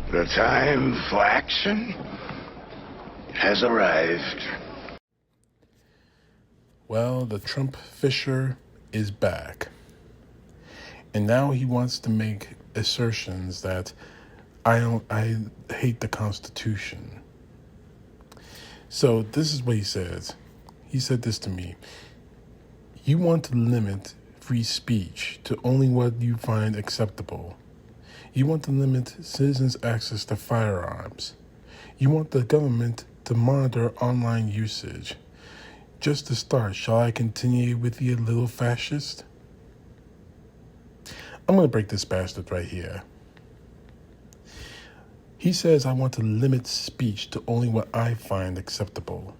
The time for action has arrived. Well, the Trump Fisher is back. And now he wants to make assertions that I hate the Constitution. So this is what he says. He said this to me. You want to limit free speech to only what you find acceptable. You want to limit citizens' access to firearms. You want the government to monitor online usage. Just to start, shall I continue with you, little fascist? I'm going to break this bastard right here. He says I want to limit speech to only what I find acceptable.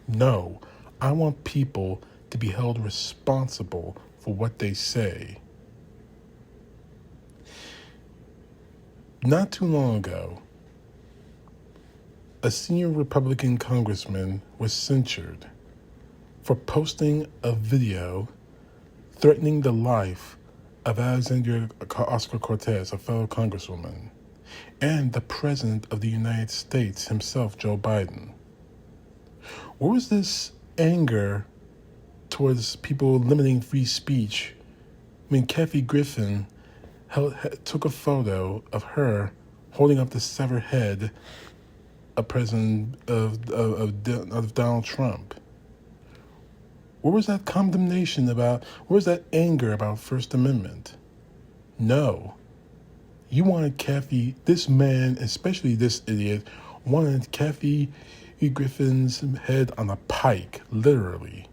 No, I want people to be held responsible for what they say. Not too long ago, a senior Republican congressman was censured for posting a video threatening the life of Alexandria Ocasio-Cortez, a fellow congresswoman, and the President of the United States himself, Joe Biden. Where was this anger towards people limiting free speech when Kathy Griffin took a photo of her holding up the severed head of President of Donald Trump? Where was that condemnation about? Where was that anger about First Amendment? No. You wanted Kathy, this man, especially this idiot, wanted Kathy Griffin's head on a pike, literally.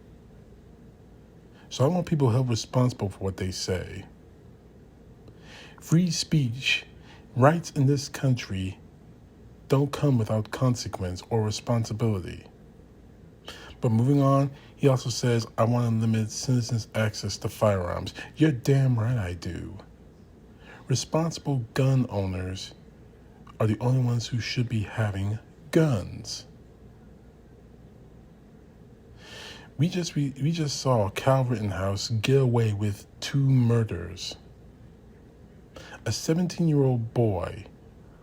So I want people held responsible for what they say. Free speech, rights in this country don't come without consequence or responsibility. But moving on, he also says, I want to limit citizens' access to firearms. You're damn right I do. Responsible gun owners are the only ones who should be having guns. We just saw Kyle Rittenhouse get away with 2 murders. A 17-year-old boy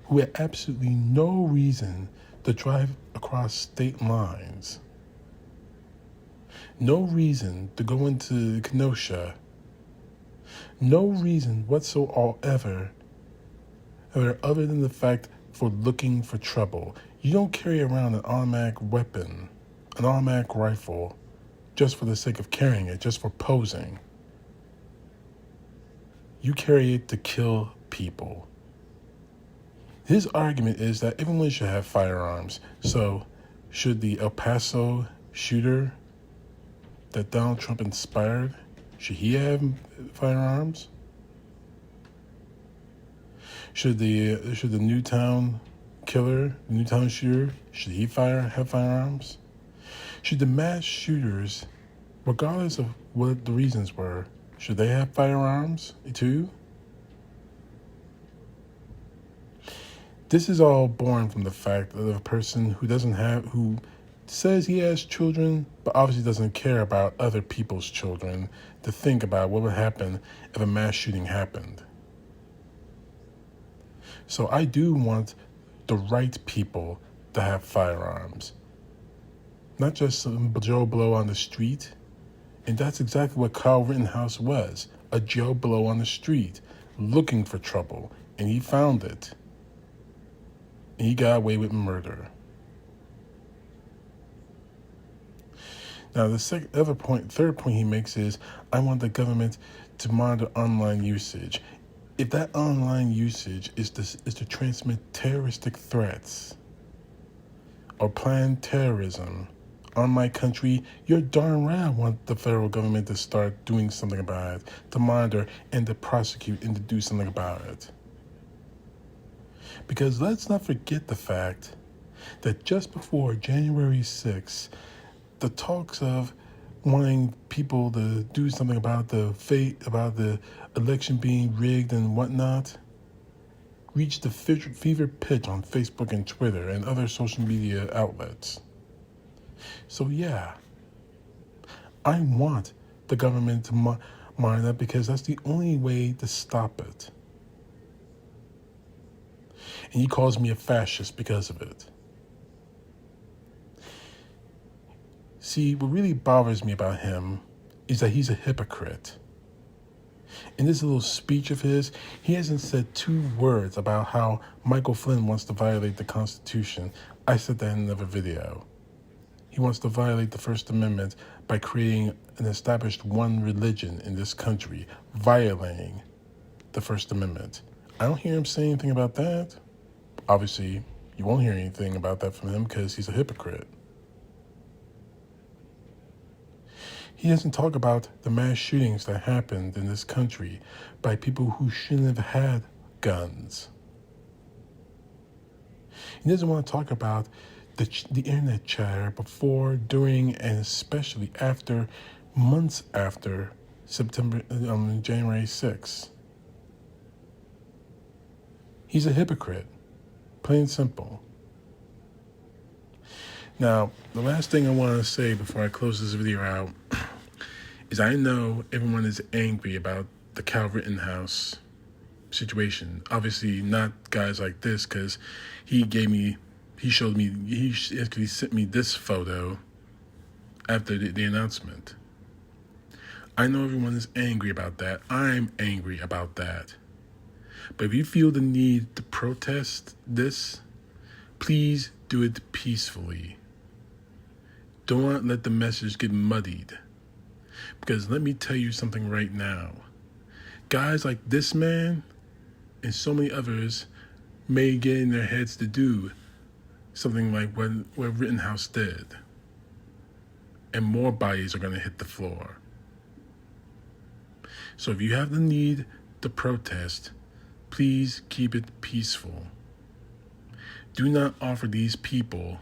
who had absolutely no reason to drive across state lines. No reason to go into Kenosha. No reason whatsoever other than the fact for looking for trouble. You don't carry around an automatic weapon, an automatic rifle, just for the sake of carrying it, just for posing. You carry it to kill people. His argument is that everyone should have firearms. So, should the El Paso shooter that Donald Trump inspired, should he have firearms? Should the Newtown killer, the Newtown shooter, should he have firearms? Should the mass shooters, regardless of what the reasons were, should they have firearms too? This is all born from the fact of a person who says he has children, but obviously doesn't care about other people's children, to think about what would happen if a mass shooting happened. So I do want the right people to have firearms. Not just some Joe Blow on the street. And that's exactly what Kyle Rittenhouse was, a Joe Blow on the street, looking for trouble, and he found it. And he got away with murder. Now, the third point he makes is, I want the government to monitor online usage. If that online usage is to transmit terroristic threats or plan terrorism on my country, you're darn right I want the federal government to start doing something about it, to monitor and to prosecute and to do something about it. Because let's not forget the fact that just before January 6th, the talks of wanting people to do something about the election being rigged and whatnot reached the fever pitch on Facebook and Twitter and other social media outlets. So yeah, I want the government to monitor that because that's the only way to stop it. And he calls me a fascist because of it. See, what really bothers me about him is that he's a hypocrite. In this little speech of his, he hasn't said 2 words about how Michael Flynn wants to violate the Constitution. I said that in another video. He wants to violate the First Amendment by creating an established one religion in this country, violating the First Amendment. I don't hear him say anything about that. Obviously, you won't hear anything about that from him because he's a hypocrite. He doesn't talk about the mass shootings that happened in this country by people who shouldn't have had guns. He doesn't want to talk about the internet chatter before, during, and especially after, months after January 6th. He's a hypocrite, plain and simple. Now, the last thing I want to say before I close this video out is I know everyone is angry about the Cal Rittenhouse situation. Obviously not guys like this, because he sent me this photo after the announcement. I know everyone is angry about that. I'm angry about that. But if you feel the need to protest this, please do it peacefully. Don't let the message get muddied. Because let me tell you something right now. Guys like this man and so many others may get in their heads to do something like what Rittenhouse did. And more bodies are going to hit the floor. So if you have the need to protest, please keep it peaceful. Do not offer these people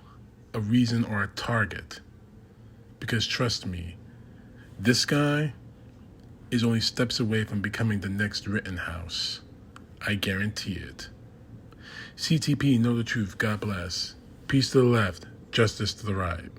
a reason or a target. Because trust me, this guy is only steps away from becoming the next Rittenhouse. I guarantee it. CTP, know the truth. God bless. Peace to the left, justice to the right.